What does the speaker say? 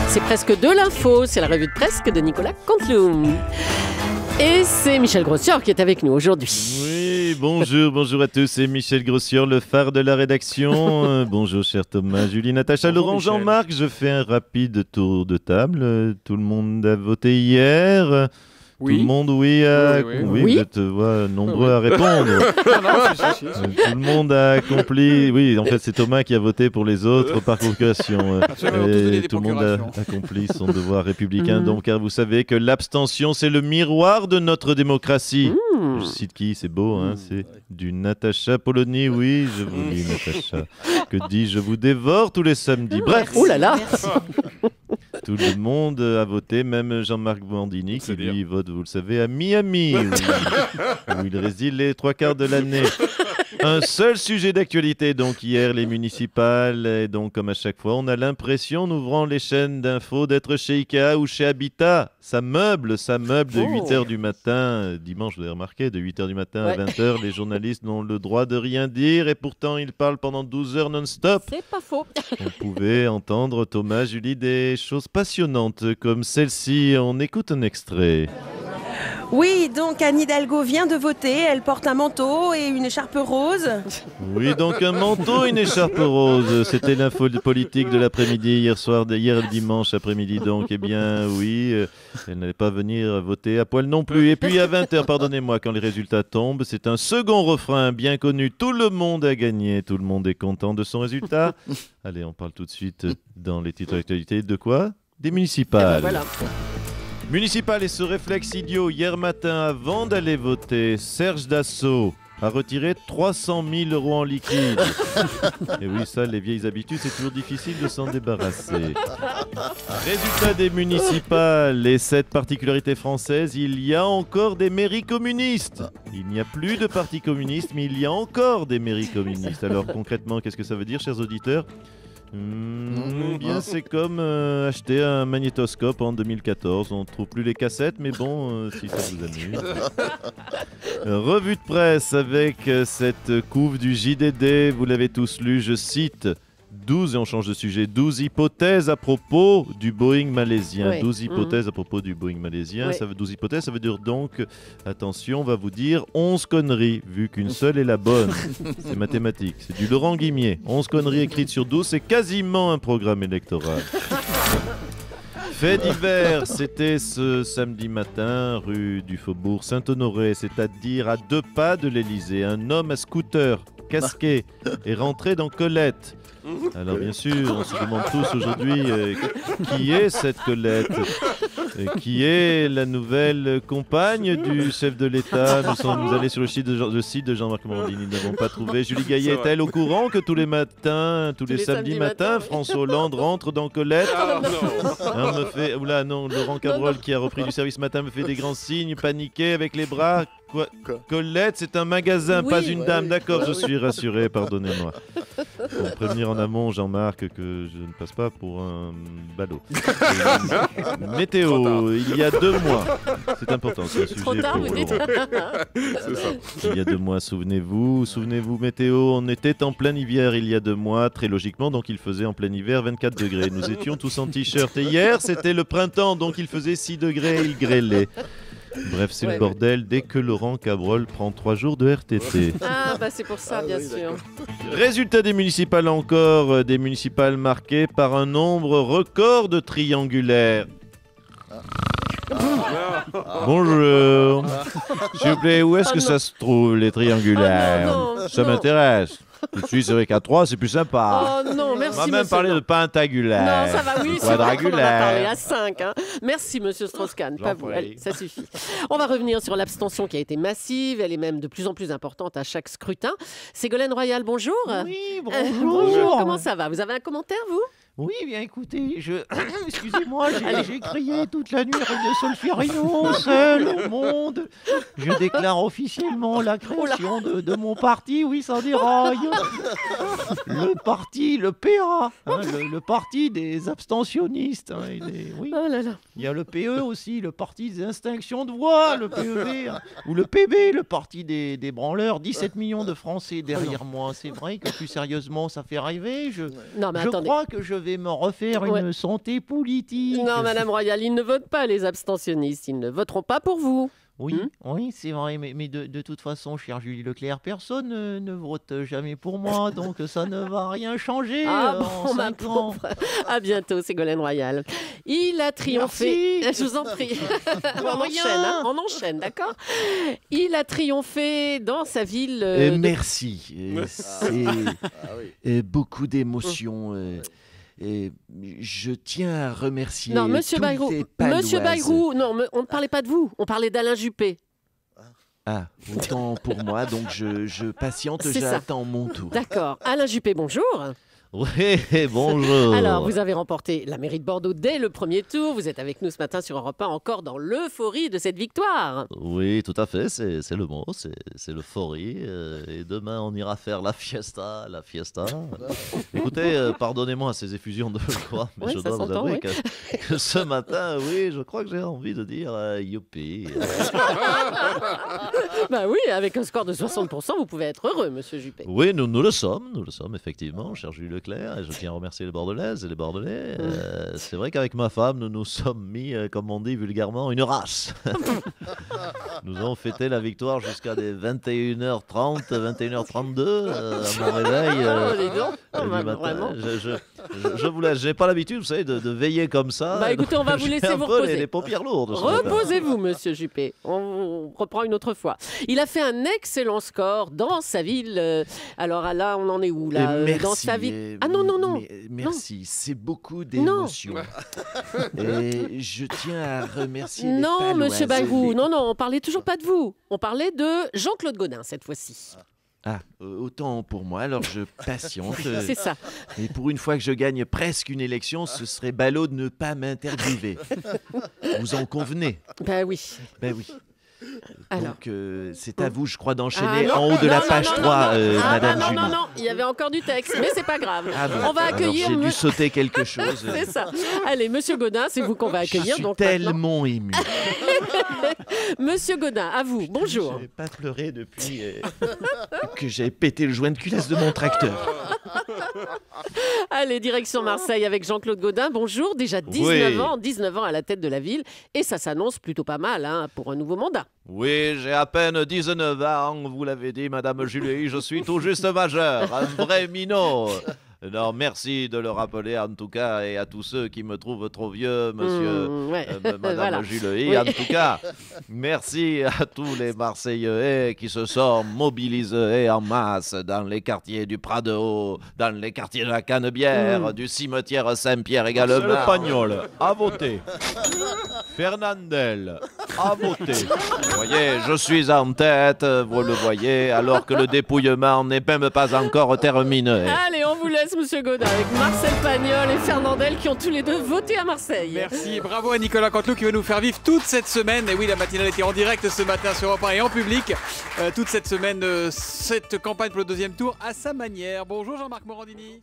C'est presque de l'info, c'est la revue de presse de Nicolas Canteloup. Et c'est Michel Grossior qui est avec nous aujourd'hui. Oui, bonjour à tous, c'est Michel Grossior, le phare de la rédaction. Bonjour cher Thomas, Julie, Natacha, Bonjour, Laurent, Michel. Jean-Marc. Je fais un rapide tour de table. Tout le monde a voté hier. Oui. Tout le monde, oui. Je te vois nombreux à répondre. Tout le monde a accompli. Oui, en fait, c'est Thomas qui a voté pour les autres par procuration. Absolument, tous donné des Tout le monde a procurations. accompli son devoir républicain. Donc, car vous savez que l'abstention, c'est le miroir de notre démocratie. Je cite qui? C'est beau, hein? C'est du Natacha Polony. Oui, je vous lis, Natacha. Que dis-je? Je vous dévore tous les samedis. Bref. Oh là là. Tout le monde a voté, même Jean-Marc Bandini, qui C'est-à-dire lui vote, vous le savez, à Miami, où il réside les 3/4 de l'année. Un seul sujet d'actualité, donc hier, les municipales. Et donc, comme à chaque fois, on a l'impression, en ouvrant les chaînes d'infos, d'être chez Ikea ou chez Habitat. Ça meuble de 8h du matin. Dimanche, vous avez remarqué, de 8h du matin à 20h, les journalistes n'ont le droit de rien dire. Et pourtant, ils parlent pendant 12 heures non-stop. C'est pas faux. On pouvait entendre, Thomas, Julie, des choses passionnantes comme celle-ci. On écoute un extrait. Oui, donc Anne Hidalgo vient de voter, elle porte un manteau et une écharpe rose. Oui, donc un manteau, une écharpe rose. C'était l'info politique de l'après-midi, hier dimanche après-midi. Donc, eh bien, oui, elle n'allait pas venir voter à poil non plus. Et puis à 20h, pardonnez-moi, quand les résultats tombent, c'est un second refrain bien connu. Tout le monde a gagné, tout le monde est content de son résultat. Allez, on parle tout de suite dans les titres d'actualité. De quoi? Des municipales. Voilà. Municipal et ce réflexe idiot, hier matin, avant d'aller voter, Serge Dassault a retiré 300 000 € en liquide. Et oui, ça, les vieilles habitudes, c'est toujours difficile de s'en débarrasser. Résultat des municipales et cette particularité française, il y a encore des mairies communistes. Il n'y a plus de parti communiste, mais il y a encore des mairies communistes. Alors concrètement, qu'est-ce que ça veut dire, chers auditeurs ? Bien, c'est comme acheter un magnétoscope en 2014. On ne trouve plus les cassettes, mais bon, si ça vous amuse. Revue de presse avec cette couve du JDD. Vous l'avez tous lu, je cite. 12, et on change de sujet, 12 hypothèses à propos du Boeing malaisien. Ouais. 12 hypothèses à propos du Boeing malaisien. Ouais. Ça veut 12 hypothèses, ça veut dire donc, attention, on va vous dire 11 conneries, vu qu'une seule est la bonne. C'est mathématique, c'est du Laurent Guimier. 11 conneries écrites sur 12, c'est quasiment un programme électoral. Fait divers, c'était ce samedi matin, rue du Faubourg Saint-Honoré, c'est-à-dire à 2 pas de l'Élysée. Un homme à scooter, casqué, est rentré dans Colette. Alors bien sûr, on se demande tous aujourd'hui qui est cette Colette, qui est la nouvelle compagne du chef de l'État. Nous sommes allés sur le site de Jean-Marc Morandini, nous n'avons pas trouvé. Julie Gaillet est-elle au courant que tous les samedis matins, François Hollande rentre dans Colette? Laurent Cabrol qui a repris du service ce matin me fait des grands signes, paniqué avec les bras. Quoi? Colette, c'est un magasin, Oui. pas une dame. D'accord, je suis rassuré, pardonnez-moi. Pour prévenir en amont, Jean-Marc, que je ne passe pas pour un ballot. Météo, il y a 2 mois. C'est important, c'est un sujet Trop tard, pour vous dites. Laurent. Il y a 2 mois, souvenez-vous, météo, on était en plein hiver il y a 2 mois, très logiquement, donc il faisait en plein hiver 24 degrés. Nous étions tous en t-shirt. Et hier, c'était le printemps, donc il faisait 6 degrés, il grêlait. Bref, c'est le bordel dès que Laurent Cabrol prend 3 jours de RTT. Ah, bah c'est pour ça, bien sûr. Résultat des municipales encore, des municipales marquées par un nombre record de triangulaires. Bonjour. S'il vous plaît, où est-ce que ça se trouve, les triangulaires? Ah, non, Ça non. m'intéresse. Tout de suite, c'est vrai qu'à 3, c'est plus sympa. Oh non, merci. On va même monsieur. parler de pentagulaire. Non, ça va, oui, c'est vrai qu'on en a parlé quadrangulaire. à 5. Hein. Merci, monsieur Strauss-Kahn, pas vous. prie. Allez, ça suffit. On va revenir sur l'abstention qui a été massive. Elle est même de plus en plus importante à chaque scrutin. Ségolène Royal, bonjour. Oui, Bonjour, comment ça va? Vous avez un commentaire, vous? Oui, bien écoutez, excusez-moi, j'ai crié toute la nuit de Solferino, seul au monde. Je déclare officiellement la création de mon parti, oui, ça déraille. Le parti, le PA, hein, le parti des abstentionnistes. Hein, oui. Oh là là. Il y a le PE aussi, le parti des extinctions de voix, le PEV, hein, ou le PB, le parti des branleurs. 17 millions de Français derrière moi. C'est vrai que plus sérieusement, ça fait rêver. Non, mais Je attendez. crois que je vais me refaire une santé politique. Non, Madame Royal, ils ne votent pas, les abstentionnistes. Ils ne voteront pas pour vous. Oui, oui, c'est vrai, mais de toute façon, chère Julie Leclerc, personne ne vote jamais pour moi, donc ça ne va rien changer Ah en bon, ma 5 ans. pauvre. À bientôt, Ségolène Royal. Il a triomphé. Merci. Je vous en prie. On enchaîne, d'accord. Il a triomphé dans sa ville. Merci, c'est beaucoup d'émotions. Et je tiens à remercier Non, Monsieur toutes Bayrou. les Paloises. Monsieur Bayrou, non, on ne parlait pas de vous. On parlait d'Alain Juppé. Ah, autant pour moi, donc je patiente, C'est ça. j'attends mon tour. D'accord. Alain Juppé, bonjour. Oui, bonjour. Alors, vous avez remporté la mairie de Bordeaux dès le premier tour. Vous êtes avec nous ce matin sur Europe 1, encore dans l'euphorie de cette victoire. Oui, tout à fait, c'est le mot, c'est l'euphorie. Et demain, on ira faire la fiesta. Écoutez, pardonnez-moi ces effusions de joie, mais Ouais, je ça dois vous s'entend, avouer oui. que ce matin, oui, je crois que j'ai envie de dire youpi. Bah oui, avec un score de 60%, vous pouvez être heureux, Monsieur Juppé. Oui, nous le sommes effectivement, cher Jules Leclerc, et je tiens à remercier les Bordelaises et les Bordelais. C'est vrai qu'avec ma femme, nous nous sommes mis, comme on dit vulgairement, une race. Nous avons fêté la victoire jusqu'à des 21h30, 21h32 à mon réveil. Dis donc. du Bah, matin. vraiment. Je vous laisse, j'ai pas l'habitude, vous savez, de veiller comme ça. Bah, écoutez, on va vous J'ai laisser un vous peu reposer. les paupières lourdes. ce matin. Reposez-vous, Monsieur Juppé. On reprend une autre fois. Il a fait un excellent score dans sa ville. Alors là, on en est où là Merci, Dans sa ville. Ah non. Merci, c'est beaucoup d'émotions. Et je tiens à remercier les Non, Paloises. Monsieur Bayrou. Non, on parlait toujours pas de vous. On parlait de Jean-Claude Gaudin cette fois-ci. Ah, autant pour moi, alors je patiente. C'est ça. Et pour une fois que je gagne presque une élection, ce serait ballot de ne pas m'interviewer. Vous en convenez? Bah oui. Ben oui. Alors. Donc, c'est à vous, je crois, d'enchaîner Ah, non, en haut de la non, page non, 3, Madame non, Julie. non, il y avait encore du texte, mais c'est pas grave. Ah bon, On va alors accueillir. j'ai dû sauter quelque chose. C'est ça. Allez, Monsieur Gaudin, c'est vous qu'on va Je accueillir. suis Donc maintenant. tellement ému. Monsieur Gaudin, à vous. Bonjour. Je n'ai pas pleuré depuis que j'ai pété le joint de culasse de mon tracteur. Allez, direction Marseille avec Jean-Claude Gaudin. Bonjour, déjà 19 ans à la tête de la ville. Et ça s'annonce plutôt pas mal pour un nouveau mandat. Oui, j'ai à peine 19 ans, vous l'avez dit, Madame Julie, je suis tout juste majeur, un vrai minot. Non, merci de le rappeler en tout cas, et à tous ceux qui me trouvent trop vieux, monsieur, ouais. Madame Voilà. Julie. Oui. En tout cas, merci à tous les Marseillais qui se sont mobilisés en masse dans les quartiers du Prado, dans les quartiers de la Canebière, du cimetière Saint-Pierre également. Le Pagnol a voté. Fernandel a voté. Vous voyez, je suis en tête, vous le voyez, alors que le dépouillement n'est même pas encore terminé. Allez, on vous laisse, Monsieur Gaudin, avec Marcel Pagnol et Fernandel qui ont tous les deux voté à Marseille. Merci, bravo à Nicolas Canteloup qui va nous faire vivre toute cette semaine. Et oui, la matinale était en direct ce matin sur Europe 1 et en public. Toute cette semaine, cette campagne pour le deuxième tour à sa manière. Bonjour Jean-Marc Morandini.